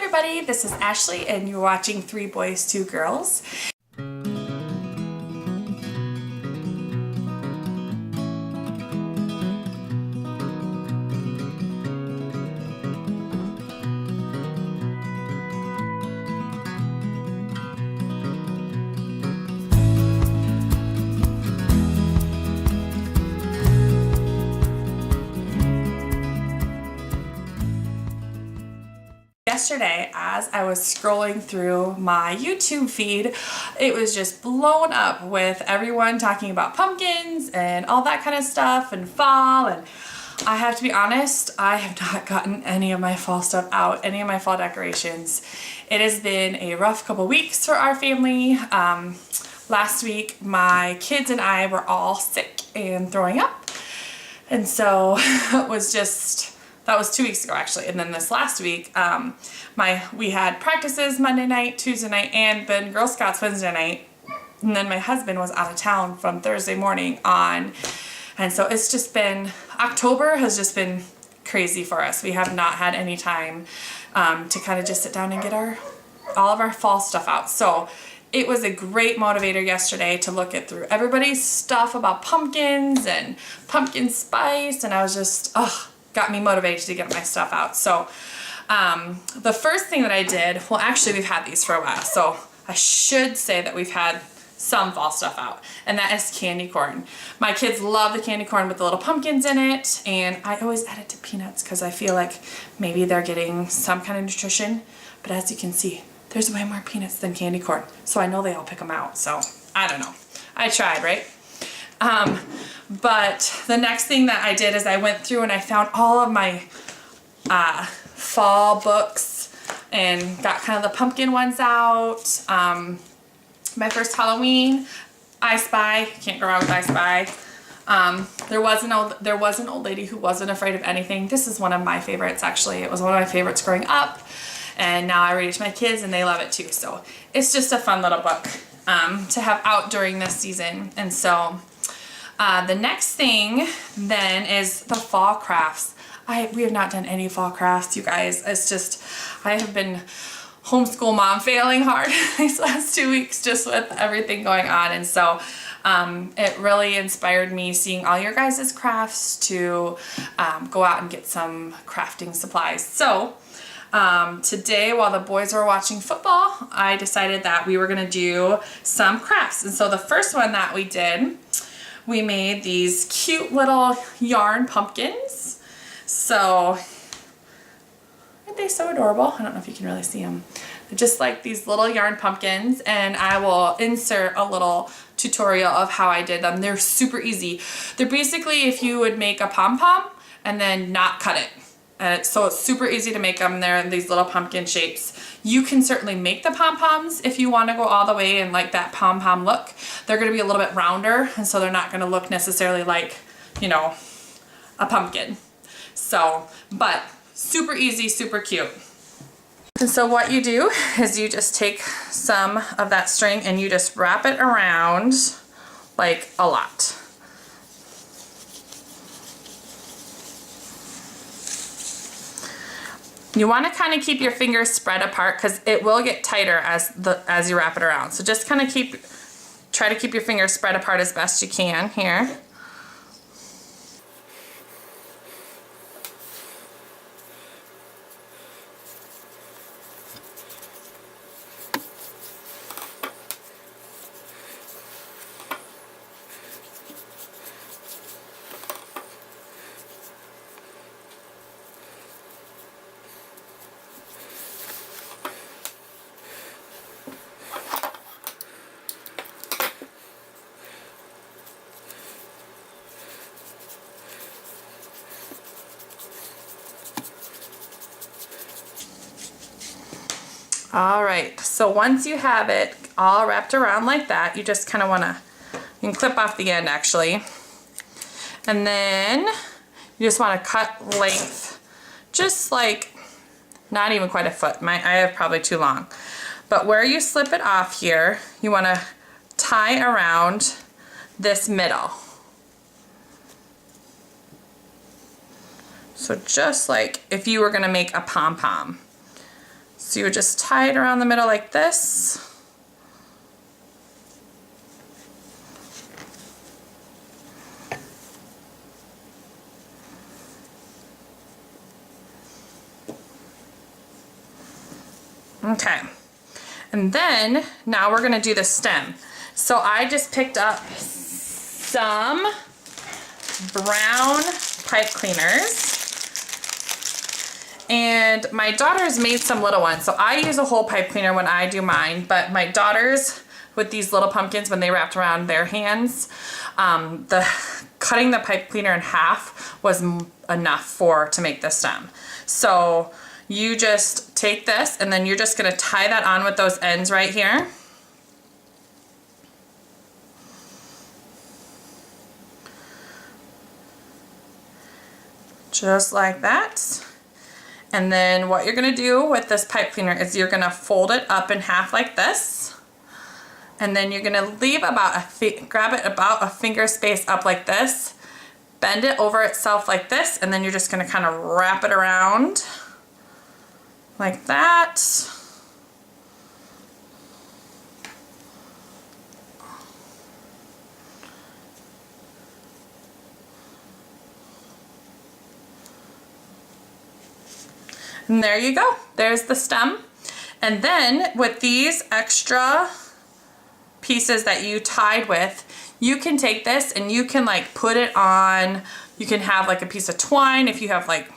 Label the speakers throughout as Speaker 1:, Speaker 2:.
Speaker 1: everybody, this is Ashley and you're watching Three Boys, Two Girls. Yesterday, as I was scrolling through my YouTube feed, it was just blown up with everyone talking about pumpkins and all that kind of stuff and fall, and I have to be honest, I have not gotten any of my fall stuff out, any of my fall decorations. It has been a rough couple weeks for our family. Last week, my kids and I were all sick and throwing up, and so it was just... That was 2 weeks ago actually, and then this last week we had practices Monday night, Tuesday night, and then Girl Scouts Wednesday night, and then my husband was out of town from Thursday morning on, and so it's just been, October has just been crazy for us. We have not had any time to kind of just sit down and get all of our fall stuff out. So it was a great motivator yesterday to look at through everybody's stuff about pumpkins and pumpkin spice, and I was just, got me motivated to get my stuff out. So the first thing that I did, well actually we've had these for a while, so I should say that we've had some fall stuff out, and that is candy corn. My kids love the candy corn with the little pumpkins in it, and I always add it to peanuts because I feel like maybe they're getting some kind of nutrition, but as you can see, there's way more peanuts than candy corn, so I know they all pick them out, so I don't know. I tried, right? But the next thing that I did is I went through and I found all of my fall books and got kind of the pumpkin ones out. My first Halloween, I Spy, can't go wrong with I Spy. There was an old lady who wasn't afraid of anything. This is one of my favorites actually. It was one of my favorites growing up, and now I read it to my kids and they love it too. So it's just a fun little book to have out during this season. And so the next thing then is the fall crafts. We have not done any fall crafts, you guys. It's just, I have been homeschool mom failing hard these last 2 weeks just with everything going on. And so it really inspired me seeing all your guys' crafts to go out and get some crafting supplies. So today, while the boys were watching football, I decided that we were gonna do some crafts. And so the first one that we did, we made these cute little yarn pumpkins. So, aren't they so adorable? I don't know if you can really see them. They're just like these little yarn pumpkins, and I will insert a little tutorial of how I did them. They're super easy. They're basically if you would make a pom-pom and then not cut it. So it's super easy to make them. They're in these little pumpkin shapes. You can certainly make the pom-poms if you want to go all the way in like that pom-pom look. They're going to be a little bit rounder, and so they're not going to look necessarily like, you know, a pumpkin. So, but super easy, super cute. And so what you do is you just take some of that string and you just wrap it around like a lot. You want to kind of keep your fingers spread apart because it will get tighter as you wrap it around. So just kind of try to keep your fingers spread apart as best you can here. All right, so once you have it all wrapped around like that, you just kind of want to, you can clip off the end actually, and then you just want to cut length, just like not even quite a foot. I have probably too long, but where you slip it off here, you want to tie around this middle. So just like if you were going to make a pom-pom. So you would just tie it around the middle like this. Okay, and then now we're gonna do the stem. So I just picked up some brown pipe cleaners, and my daughters made some little ones. So I use a whole pipe cleaner when I do mine, but my daughters with these little pumpkins, when they wrapped around their hands, cutting the pipe cleaner in half was enough to make the stem. So you just take this and then you're just gonna tie that on with those ends right here. Just like that. And then what you're gonna do with this pipe cleaner is you're gonna fold it up in half like this. And then you're gonna leave grab it about a finger space up like this, bend it over itself like this, and then you're just gonna kind of wrap it around like that. And there you go. There's the stem. And then with these extra pieces that you tied with, you can take this and you can like put it on, you can have like a piece of twine if you have like,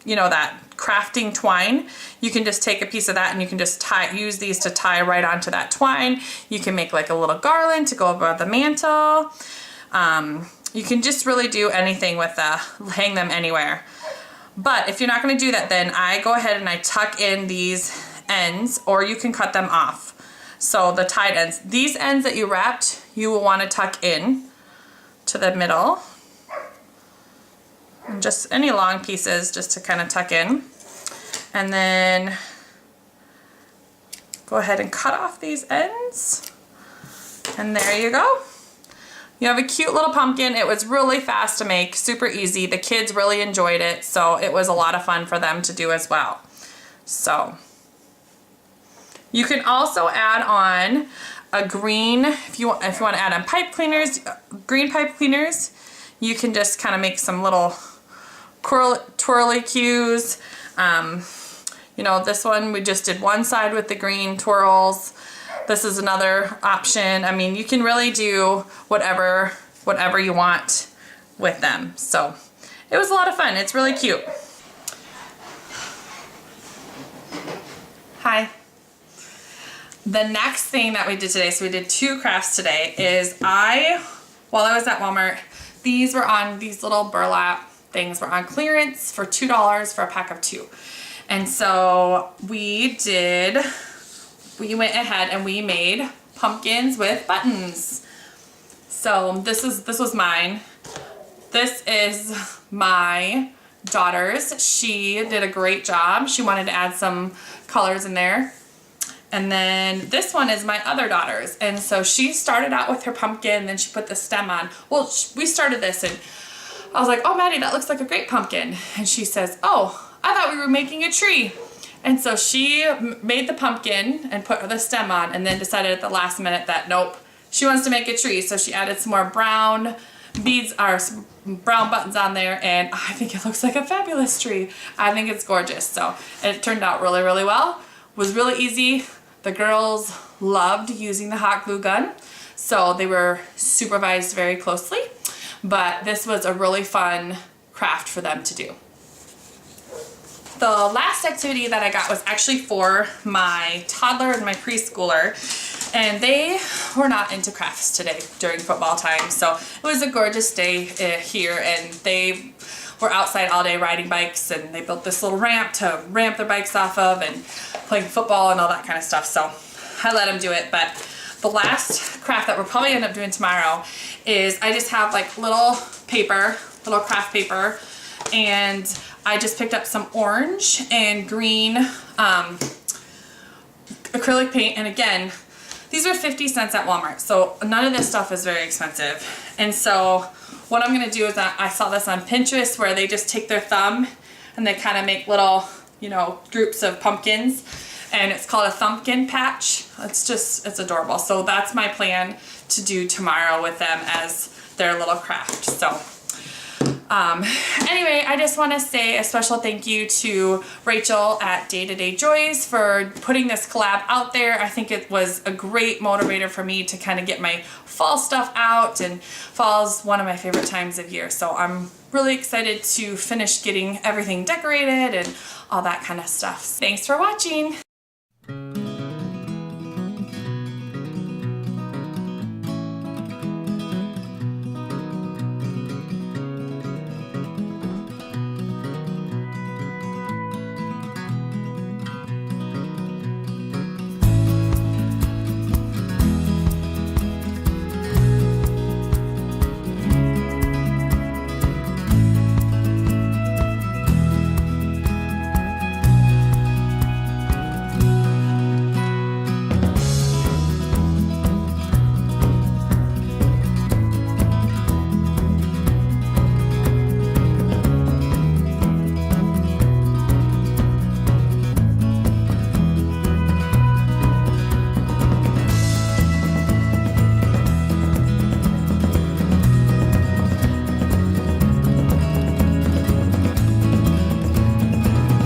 Speaker 1: you know, that crafting twine. You can just take a piece of that and you can just use these to tie right onto that twine. You can make like a little garland to go above the mantle. You can just really do anything with hang them anywhere. But if you're not going to do that, then I go ahead and I tuck in these ends, or you can cut them off. So the tied ends, these ends that you wrapped, you will want to tuck in to the middle. And just any long pieces just to kind of tuck in. And then go ahead and cut off these ends. And there you go. You have a cute little pumpkin. It was really fast to make, super easy. The kids really enjoyed it, so it was a lot of fun for them to do as well. So you can also add on a green, if you want to add on pipe cleaners, green pipe cleaners. You can just kind of make some little twirly cues. You know, this one we just did one side with the green twirls. This is another option. I mean, you can really do whatever you want with them. So it was a lot of fun. It's really cute. Hi. The next thing that we did today, so we did 2 crafts today, is while I was at Walmart, these little burlap things were on clearance for $2 for a pack of 2. And so we went ahead and we made pumpkins with buttons. So this was mine. This is my daughter's. She did a great job. She wanted to add some colors in there. And then this one is my other daughter's. And so she started out with her pumpkin, then she put the stem on. Well, we started this and I was like, oh, Maddie, that looks like a great pumpkin. And she says, oh, I thought we were making a tree. And so she made the pumpkin and put the stem on, and then decided at the last minute that nope, she wants to make a tree. So she added some more brown beads or some brown buttons on there, and I think it looks like a fabulous tree. I think it's gorgeous. So it turned out really, really well. It was really easy. The girls loved using the hot glue gun, so they were supervised very closely. But this was a really fun craft for them to do. The last activity that I got was actually for my toddler and my preschooler, and they were not into crafts today during football time. So it was a gorgeous day here, and they were outside all day riding bikes, and they built this little ramp to ramp their bikes off of and playing football and all that kind of stuff. So I let them do it. But the last craft that we'll probably end up doing tomorrow is I just have like little craft paper, and I just picked up some orange and green acrylic paint. And again, these were 50 cents at Walmart, so none of this stuff is very expensive. And so what I'm gonna do is I saw this on Pinterest where they just take their thumb and they kind of make little you know, groups of pumpkins, and it's called a thumpkin patch. It's adorable. So that's my plan to do tomorrow with them as their little craft. So anyway, I just want to say a special thank you to Rachel at Day to Day Joys for putting this collab out there. I think it was a great motivator for me to kind of get my fall stuff out, and fall's one of my favorite times of year. So I'm really excited to finish getting everything decorated and all that kind of stuff. Thanks for watching.